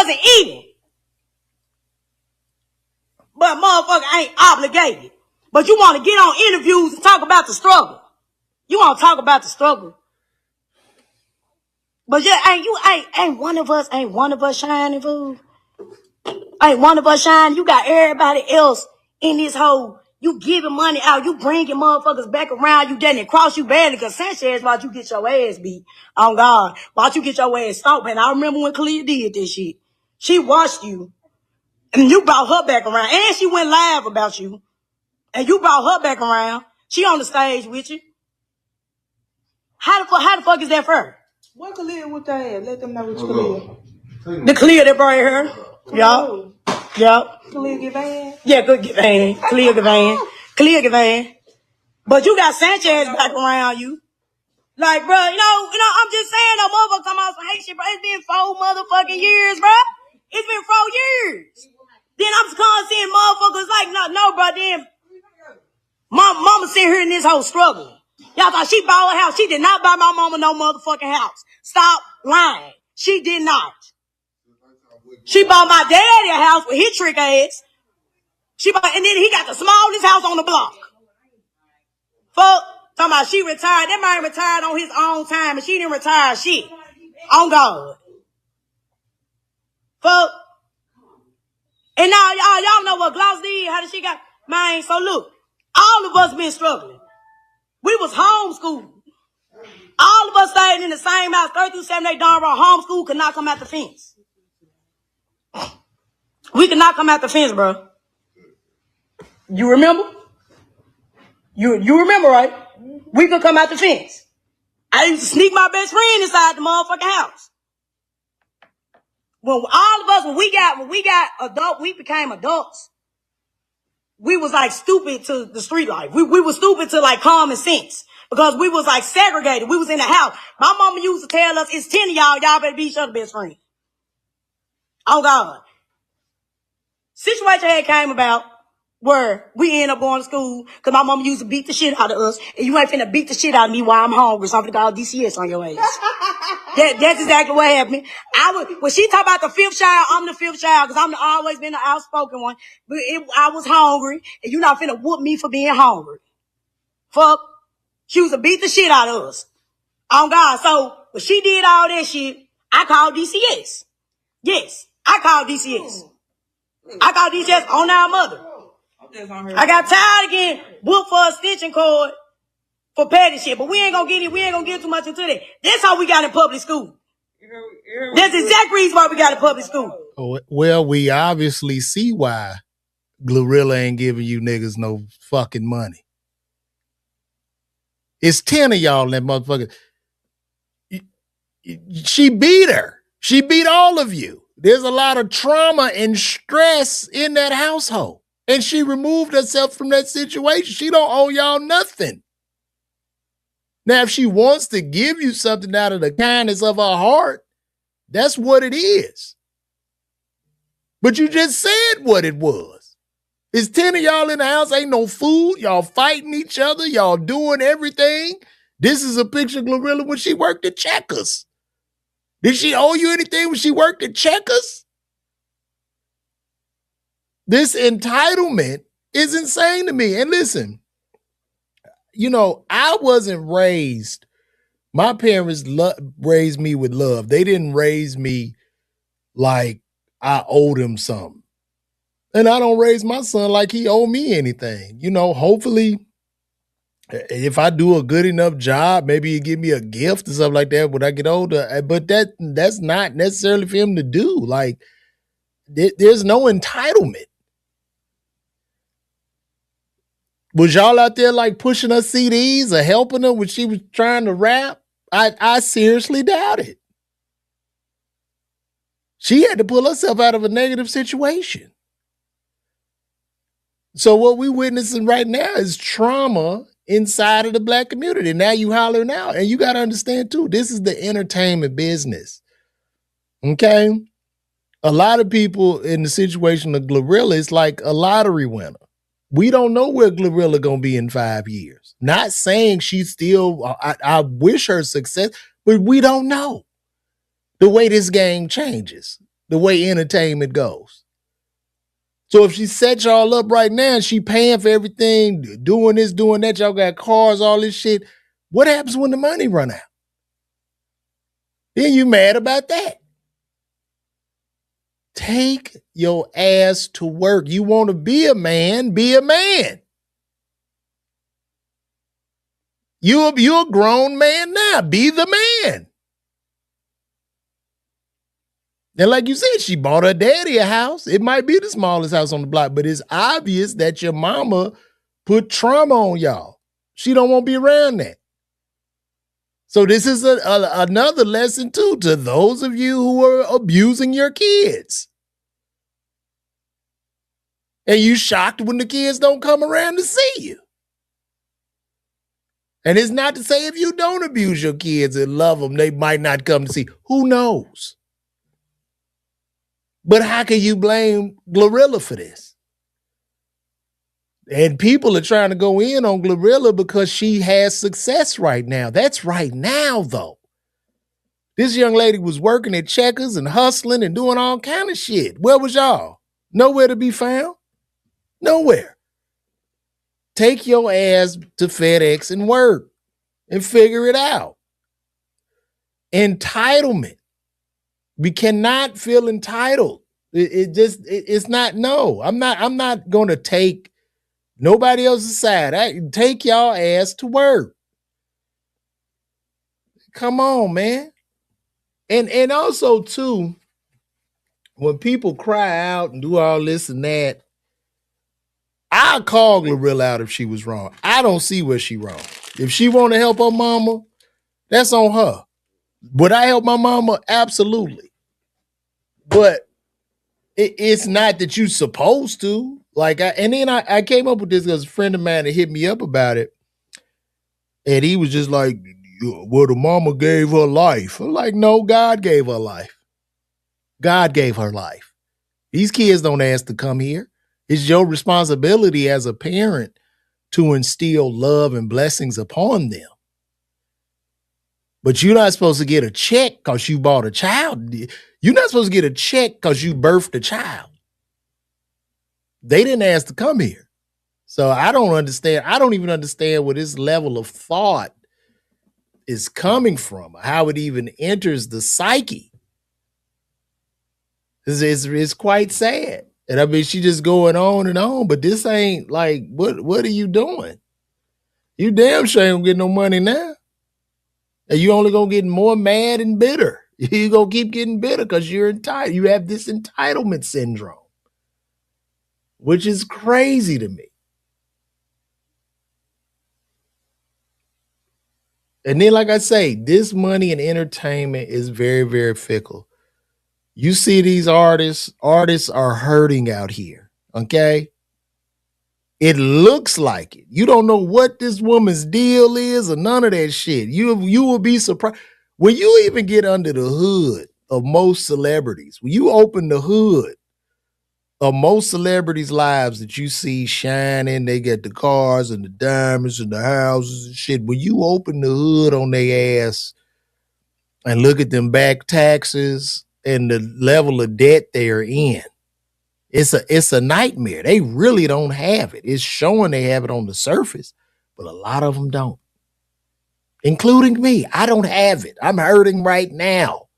wasn't eating. But motherfucker ain't obligated. But you want to get on interviews and talk about the struggle. You want to talk about the struggle. But yeah, ain't one of us shining, fool. Ain't one of us shining. You got everybody else in this hole. You giving money out. You bringing motherfuckers back around. You didn't cross you badly because Sanchez watch you get your ass beat. Oh God. Watch you get your ass stomped. And I remember when Kalia did this shit. She watched you. And you brought her back around. And she went live about you. And you brought her back around. She on the stage with you. How the fuck is that for her? What Kalia with that? Let them know what you Kalia. The Kalia that brought her. Yup. Yup. Kalia Gavan? Yeah, good Gavan. Kalia Gavan. Kalia Gavan. But you got Sanchez back around you. Like, bro, you know, I'm just saying, no motherfucker come out some hate shit, bro. It's been 4 motherfucking years, bro. It's been 4 years. Then I'm just seeing motherfuckers like, no, bro, then mama sitting here in this whole struggle. Y'all thought she bought a house. She did not buy my mama no motherfucking house. Stop lying. She did not. She bought my daddy a house with his trick ass. And then he got the smallest house on the block. Fuck. Talking about she retired. That man retired on his own time and she didn't retire shit. On God. Fuck. And now y'all know what Gloss did. How did she got? Man, so look. All of us been struggling. We was homeschooled. All of us stayed in the same house. 3rd through 7th, they darn right homeschool could not come out the fence. We could not come out the fence, bro. You remember? You remember, right? We could come out the fence. I used to sneak my best friend inside the motherfucking house. When all of us, when we got adult, we became adults. We was like stupid to the street life. We were stupid to like common sense because we was like segregated. We was in the house. My mama used to tell us, it's 10 of y'all. Y'all better be each other's best friend. Oh God. Situation had came about where we ended up going to school because my mama used to beat the shit out of us. And you ain't finna beat the shit out of me while I'm hungry. So I'm finna call DCS on your ass. That's exactly what happened. When she talk about the 5th child, I'm the 5th child because I'm always been the outspoken one. But I was hungry and you not finna whoop me for being hungry. Fuck. She used to beat the shit out of us. Oh God. So when she did all that shit, I called DCS. Yes, I called DCS. I called DCS on our mother. I got tired of getting whooped for a stitching cord for petty shit, but we ain't gonna get too much into that. That's how we got in public school. That's the exact reason why we got in public school. Oh, well, we obviously see why GloRilla ain't giving you niggas no fucking money. It's 10 of y'all in that motherfucker. She beat her. She beat all of you. There's a lot of trauma and stress in that household. And she removed herself from that situation. She don't owe y'all nothing. Now, if she wants to give you something out of the kindness of her heart, that's what it is. But you just said what it was. It's 10 of y'all in the house, ain't no food. Y'all fighting each other. Y'all doing everything. This is a picture of GloRilla when she worked at Checkers. Did she owe you anything when she worked at Checkers? This entitlement is insane to me. And listen, you know, I wasn't raised. My parents raised me with love. They didn't raise me like I owed him something. And I don't raise my son like he owe me anything. You know, hopefully, if I do a good enough job, maybe he give me a gift or something like that when I get older. But that's not necessarily for him to do. Like, there's no entitlement. Was y'all out there like pushing her CDs or helping her when she was trying to rap? I seriously doubt it. She had to pull herself out of a negative situation. So what we witnessing right now is trauma inside of the Black community. Now you hollering out. And you got to understand too, this is the entertainment business. Okay? A lot of people in the situation of GloRilla is like a lottery winner. We don't know where GloRilla gonna be in 5 years. Not saying she's still, I wish her success, but we don't know the way this game changes. the way entertainment goes. So if she set y'all up right now and she paying for everything, doing this, doing that, y'all got cars, all this shit, what happens when the money run out? Then you mad about that. Take your ass to work. You want to be a man, be a man. You're a grown man now. Be the man. And like you said, she bought her daddy a house. It might be the smallest house on the block, but it's obvious that your mama put trauma on y'all. She don't want to be around that. So this is another lesson too to those of you who are abusing your kids. And you shocked when the kids don't come around to see you. And it's not to say if you don't abuse your kids and love them, they might not come to see. Who knows? But how can you blame GloRilla for this? And people are trying to go in on GloRilla because she has success right now. That's right now, though. This young lady was working at Checkers and hustling and doing all kind of shit. Where was y'all? Nowhere to be found. Nowhere. Take your ass to FedEx and work and figure it out. Entitlement. We cannot feel entitled. It's not, no. I'm not going to take nobody else's side. Take y'all ass to work. Come on, man. And also too, when people cry out and do all this and that, I'll call GloRilla out if she was wrong. I don't see where she wrong. If she want to help her mama, that's on her. Would I help my mama? Absolutely. But it's not that you supposed to. Like, I came up with this because a friend of mine had hit me up about it. And he was just like, well, the mama gave her life. I'm like, no, God gave her life. God gave her life. These kids don't ask to come here. It's your responsibility as a parent to instill love and blessings upon them. But you're not supposed to get a check because you bought a child. You're not supposed to get a check because you birthed a child. They didn't ask to come here. So I don't understand. I don't even understand where this level of thought is coming from, how it even enters the psyche. It's quite sad. And I mean, she just going on and on, but this ain't like, what are you doing? You damn sure ain't gonna get no money now. And you only gonna get more mad and bitter. You gonna keep getting bitter because you're entitled. You have this entitlement syndrome, which is crazy to me. And then, like I say, this money and entertainment is very, very fickle. You see these artists are hurting out here, okay? It looks like it. You don't know what this woman's deal is or none of that shit. You will be surprised. When you even get under the hood of most celebrities, when you open the hood of most celebrities' lives that you see shining, they get the cars and the diamonds and the houses and shit. When you open the hood on their ass and look at them back taxes and the level of debt they're in, it's a nightmare. They really don't have it. It's showing they have it on the surface, but a lot of them don't, including me. I don't have it. I'm hurting right now.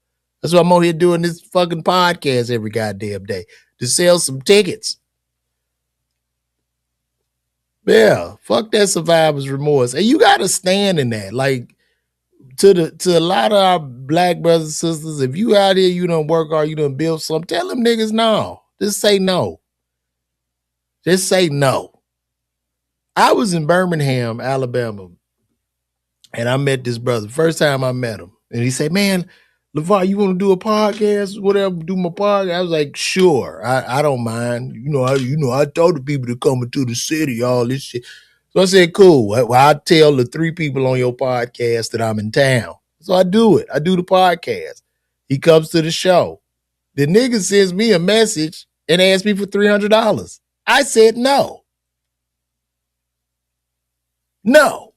That's why I'm on here doing this fucking podcast every goddamn day to sell some tickets. Yeah, fuck that survivor's remorse. And you got to stand in that. Like, to a lot of our black brothers and sisters, if you out here, you don't work hard, you don't build something, tell them niggas no. Just say no. Just say no. I was in Birmingham, Alabama, and I met this brother. First time I met him. And he said, man, LeVar, you want to do a podcast? Whatever, do my podcast? I was like, sure. I don't mind. I told the people to come into the city, all this shit. So I said, cool. Well, I tell the 3 people on your podcast that I'm in town. So I do it. I do the podcast. He comes to the show. The nigga sends me a message and asks me for $300. I said no. No.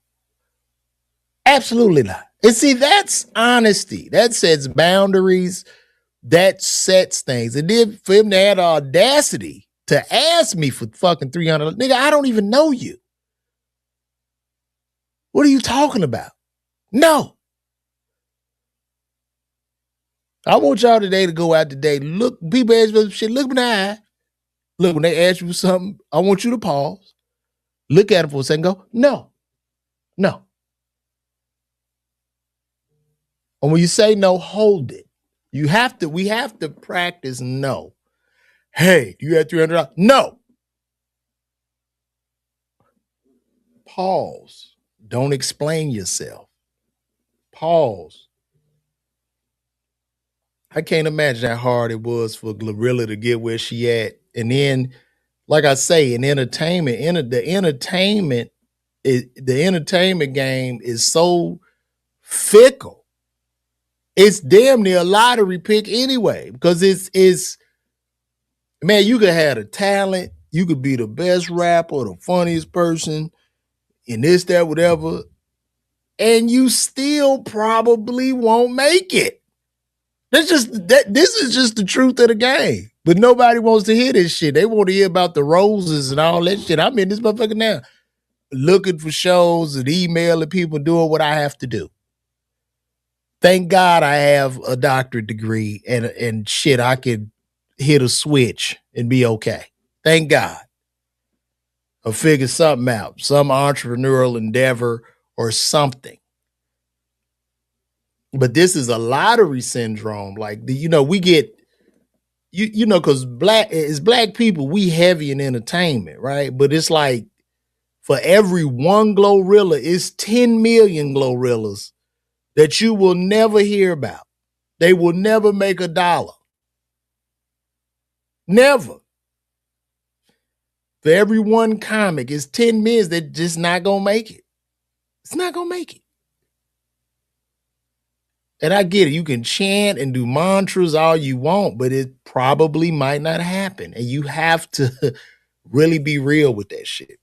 Absolutely not. And see, that's honesty. That sets boundaries. that sets things. And then for him to have the audacity to ask me for fucking $300, nigga, I don't even know you. What are you talking about? No. I want y'all today to go out today. Look, people ask me shit, look me in the eye. Look, when they ask you for something, I want you to pause. Look at them for a second, go, no. No. And when you say no, hold it. We have to practice no. Hey, you had $300? No. Pause. Don't explain yourself. Pause. I can't imagine how hard it was for GloRilla to get where she at. And then, like I say, in entertainment, the entertainment game is so fickle. It's damn near a lottery pick anyway, because it's man, you could have the talent, you could be the best rapper, the funniest person, and this, that, whatever, and you still probably won't make it. This is just the truth of the game. But nobody wants to hear this shit. They want to hear about the roses and all that shit. I'm in this motherfucker now, looking for shows and emailing people, doing what I have to do. Thank God I have a doctorate degree and shit, I could hit a switch and be okay. Thank God. Or figure something out, some entrepreneurial endeavor or something. But this is a lottery syndrome. Like, we get, because black people, we heavy in entertainment, right? But it's like, for every one GloRilla, it's 10 million GloRillas that you will never hear about. They will never make $1. Never. For every one comic, it's 10 million that just not gonna make it. It's not gonna make it. And I get it. You can chant and do mantras all you want, but it probably might not happen. And you have to really be real with that shit.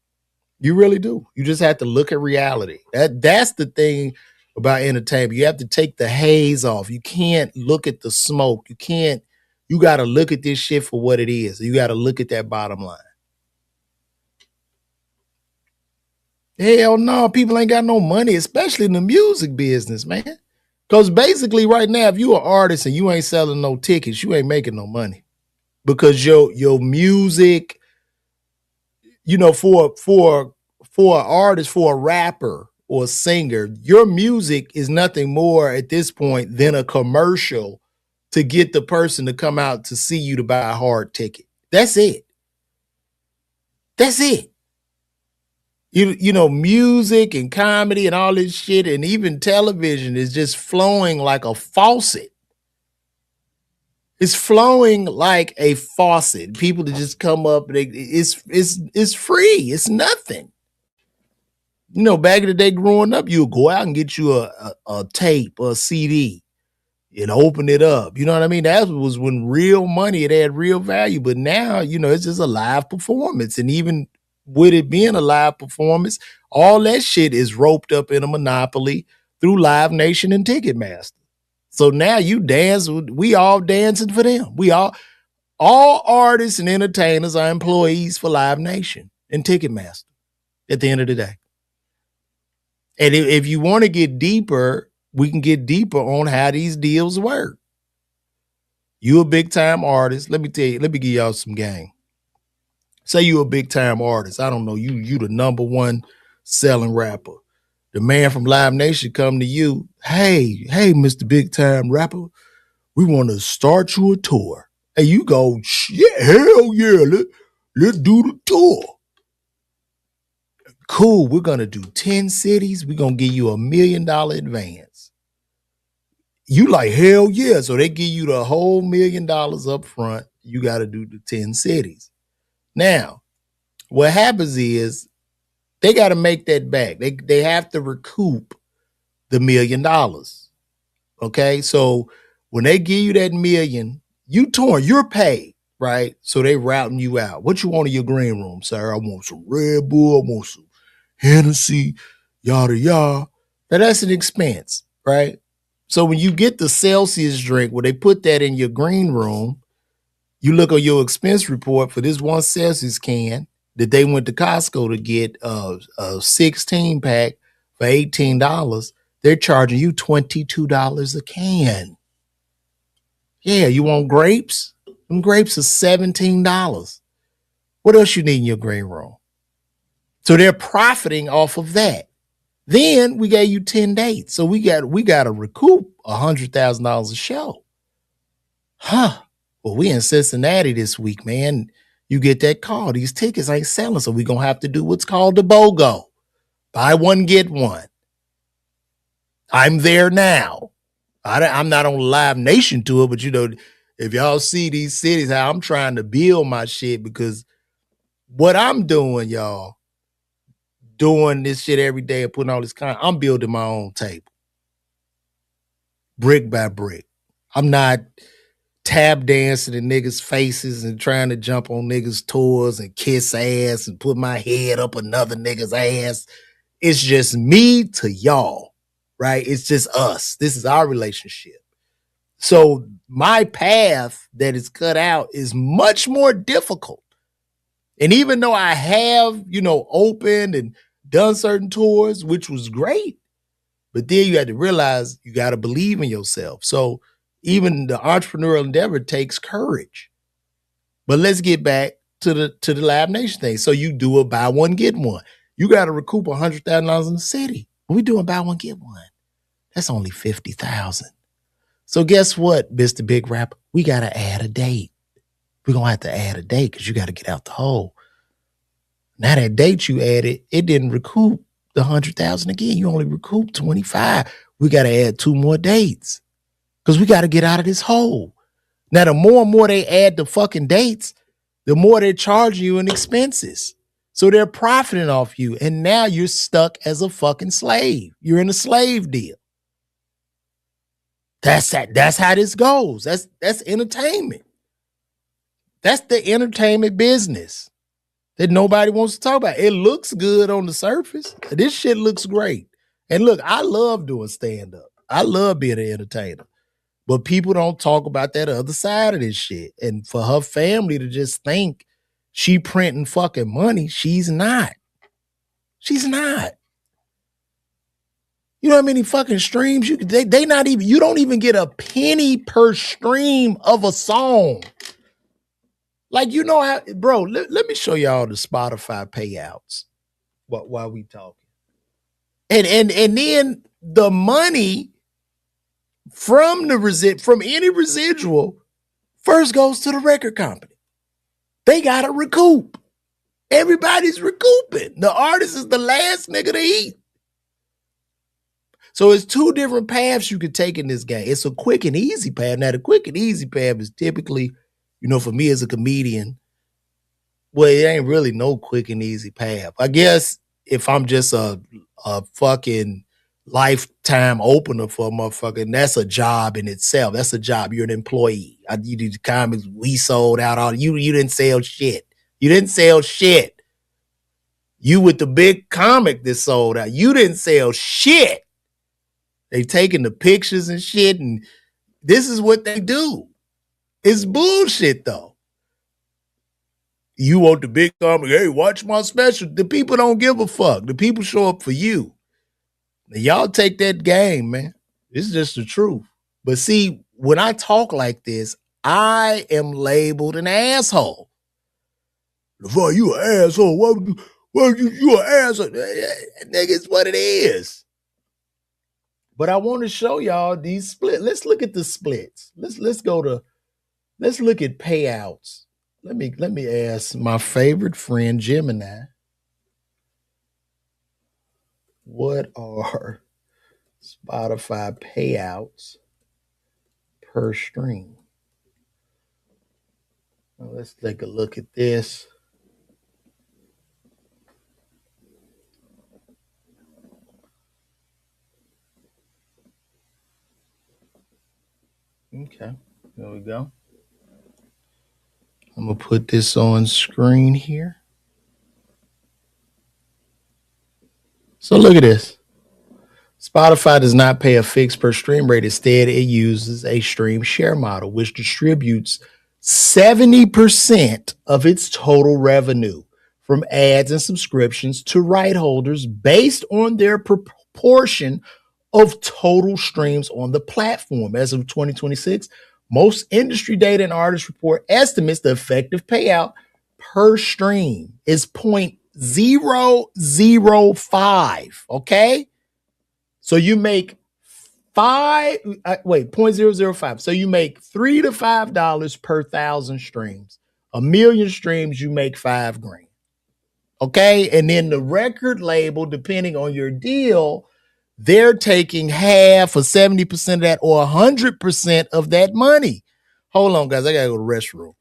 You really do. You just have to look at reality. That's the thing about entertainment. You have to take the haze off. You can't look at the smoke. You got to look at this shit for what it is. You got to look at that bottom line. Hell no, people ain't got no money, especially in the music business, man. Because basically right now, if you an artist and you ain't selling no tickets, you ain't making no money. Because your music, for an artist, for a rapper or a singer, your music is nothing more at this point than a commercial to get the person to come out to see you to buy a hard ticket. That's it. That's it. Music and comedy and all this shit and even television is just flowing like a faucet. It's flowing like a faucet. People to just come up, it's free. It's nothing. Back in the day growing up, you would go out and get you a tape or a CD and open it up. You know what I mean? That was when real money, it had real value. But now, it's just a live performance. And even with it being a live performance, all that shit is roped up in a monopoly through Live Nation and Ticketmaster. So now you dance, we all dancing for them. All artists and entertainers are employees for Live Nation and Ticketmaster at the end of the day. And if you want to get deeper, we can get deeper on how these deals work. You a big time artist. Let me give y'all some game. Say you a big time artist. I don't know, you the number one selling rapper. The man from Live Nation come to you. Hey, Mr. Big Time Rapper, we want to start you a tour. And you go, yeah, hell yeah, let's do the tour. Cool, we're going to do 10 cities. We're going to give you $1 million advance. You like, hell yeah. So they give you the whole $1 million up front. You got to do the 10 cities. Now, what happens is they got to make that back. They have to recoup the $1 million. Okay, so when they give you that $1 million, you're paid, right? So they routing you out. What you want in your green room, sir? I want some Red Bull, I want some Hennessy, yada yada. Now that's an expense, right? So when you get the Celsius drink, where they put that in your green room, you look on your expense report for this one Celsius can that they went to Costco to get a 16 pack for $18. They're charging you $22 a can. Yeah, you want grapes? Them grapes are $17. What else you need in your green room? So they're profiting off of that. Then we gave you 10 dates. So we got to recoup $100,000 a show. Huh. Well, we in Cincinnati this week, man. You get that call. These tickets ain't selling. So we're going to have to do what's called the BOGO. Buy one, get one. I'm there now. I'm not on Live Nation tour, but if y'all see these cities, how I'm trying to build my shit, because what I'm doing, y'all, doing this shit every day and putting all this content, I'm building my own table. Brick by brick. I'm not tap dancing in niggas' faces and trying to jump on niggas' tours and kiss ass and put my head up another nigga's ass. It's just me to y'all, right? It's just us. This is our relationship. So my path that is cut out is much more difficult. And even though I have, opened and done certain tours, which was great, but then you had to realize you got to believe in yourself. So even the entrepreneurial endeavor takes courage. But let's get back to the Live Nation thing. So you do a buy one, get one. You got to recoup $100,000 in the city. When we doing buy one, get one, that's only $50,000. So guess what, Mr. Big Rapper? We got to add a date. We're going to have to add a date because you got to get out the hole. Now that date you added, it didn't recoup the $100,000 again. You only recoup 25. We got to add 2 more dates because we got to get out of this hole. Now, the more and more they add the fucking dates, the more they're charging you in expenses. So they're profiting off you. And now you're stuck as a fucking slave. You're in a slave deal. That's how this goes. That's entertainment. That's the entertainment business that nobody wants to talk about. It looks good on the surface. This shit looks great. And look, I love doing stand-up. I love being an entertainer. But people don't talk about that other side of this shit. And for her family to just think she printing fucking money, she's not. She's not. You know how many fucking streams they not even, you don't even get a penny per stream of a song. Like, how, bro, let me show y'all the Spotify payouts while we talking. And then the money from any residual first goes to the record company. They gotta recoup. Everybody's recouping. The artist is the last nigga to eat. So it's 2 different paths you could take in this game. It's a quick and easy path. Now, the quick and easy path is typically, for me as a comedian, well, it ain't really no quick and easy path. I guess if I'm just a fucking lifetime opener for a motherfucker, and that's a job in itself. That's a job. You're an employee. You do the comics. We sold out all. You didn't sell shit. You didn't sell shit. You with the big comic that sold out. You didn't sell shit. They taking the pictures and shit, and this is what they do. It's bullshit, though. You want the big comic, hey, watch my special. The people don't give a fuck. The people show up for you. Now, y'all take that game, man. It's just the truth. But see, when I talk like this, I am labeled an asshole. LeVar, you an asshole. Why you an asshole? Nigga, it's what it is. But I want to show y'all these splits. Let's look at the splits. Let's look at payouts. Let me ask my favorite friend Gemini, what are Spotify payouts per stream? Well, let's take a look at this. Okay, there we go. I'm going to put this on screen here. So look at this. Spotify does not pay a fixed per stream rate. Instead, it uses a stream share model, which distributes 70% of its total revenue from ads and subscriptions to right holders based on their proportion of total streams on the platform. As of 2026, most industry data and artist report estimates the effective payout per stream is 0.005. Okay. So you make 0.005. So you make $3 to $5 per 1,000 streams. 1,000,000 streams, you make $5,000. Okay. And then the record label, depending on your deal, they're taking half or 70% of that or 100% of that money. Hold on, guys. I got to go to the restroom.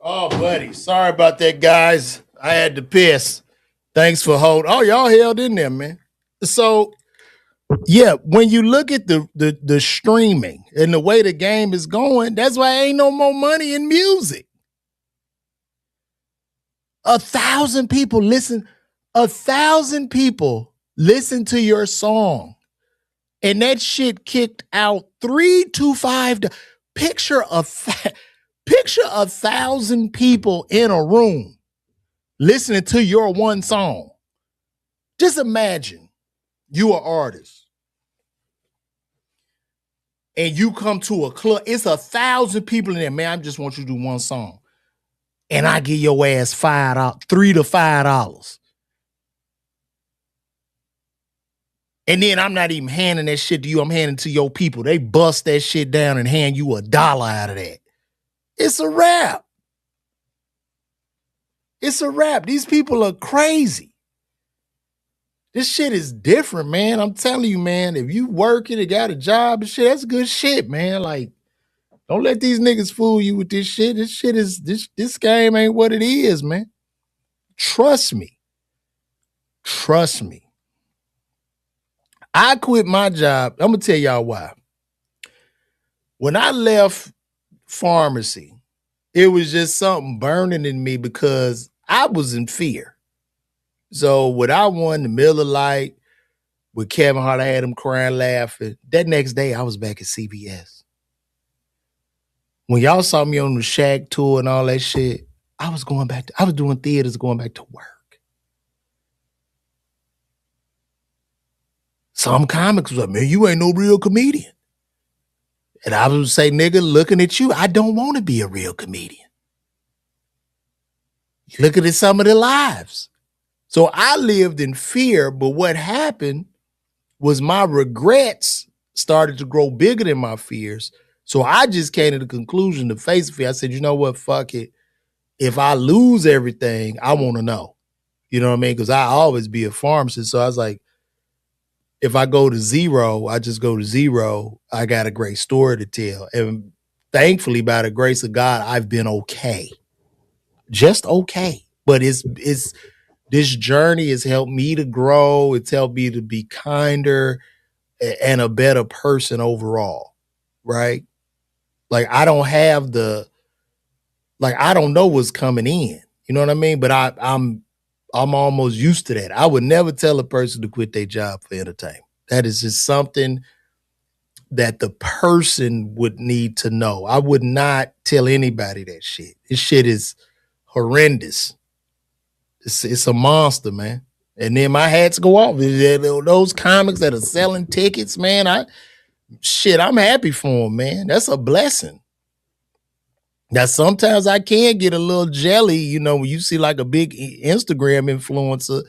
Oh, buddy. Sorry about that, guys. I had to piss. Thanks for holding. Oh, y'all held in there, man. So, yeah, when you look at the streaming and the way the game is going, that's why ain't no more money in music. 1,000 people listen. 1,000 people listen to your song, and that shit kicked out $3 to $5. Picture 1,000 people in a room listening to your one song. Just imagine you are an artist and you come to a club. It's 1,000 people in there. Man, I just want you to do one song. And I give your ass $3 to $5. And then I'm not even handing that shit to you. I'm handing it to your people. They bust that shit down and hand you $1 out of that. It's a wrap. It's a wrap. These people are crazy. This shit is different, man. I'm telling you, man, if you working and got a job and shit, that's good shit, man. Like, don't let these niggas fool you with this shit. This shit is, this game ain't what it is, man. Trust me. Trust me. I quit my job. I'm going to tell y'all why. When I left pharmacy, it was just something burning in me because I was in fear. So what I won the Miller Lite with Kevin Hart, I had him crying, laughing. That next day, I was back at CBS. When y'all saw me on the Shaq tour and all that shit, I was doing theaters, going back to work. Some comics was like, man, you ain't no real comedian. And I would say, nigga, looking at you, I don't want to be a real comedian. Looking at some of their lives. So I lived in fear, but what happened was my regrets started to grow bigger than my fears. So I just came to the conclusion to face fear. I said, you know what, fuck it. If I lose everything, I want to know. You know what I mean? Because I always be a pharmacist. So I was like, if I go to zero, I just go to zero. I got a great story to tell. And thankfully, by the grace of God, I've been okay. Just okay. But it's this journey has helped me to grow. It's helped me to be kinder and a better person overall, right? Like I don't know what's coming in. You know what I mean? But I'm almost used to that. I would never tell a person to quit their job for entertainment. That is just something that the person would need to know. I would not tell anybody that shit. This shit is horrendous. It's a monster, man. And then my hats go off. Those comics that are selling tickets, man, shit, I'm happy for him, man. That's a blessing. Now, sometimes I can get a little jelly, you know, when you see like a big Instagram influencer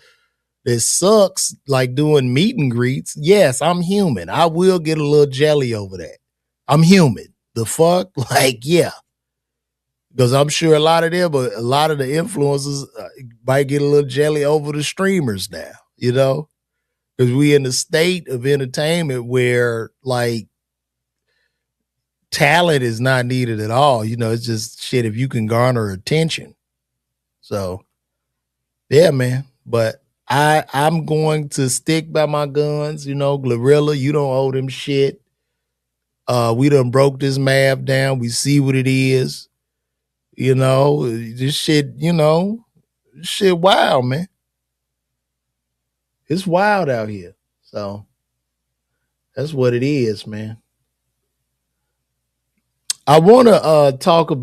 that sucks, like doing meet and greets. Yes, I'm human. I will get a little jelly over that. I'm human. The fuck? Like, yeah. Because I'm sure a lot of them, but a lot of the influencers might get a little jelly over the streamers now, you know? Because we in a state of entertainment where, like, talent is not needed at all. You know, it's just shit if you can garner attention. So, yeah, man. But I'm going to stick by my guns. You know, GloRilla, you don't owe them shit. We done broke this math down. We see what it is. You know, this shit, you know, shit wild, man. It's wild out here. So that's what it is, man. I want to talk about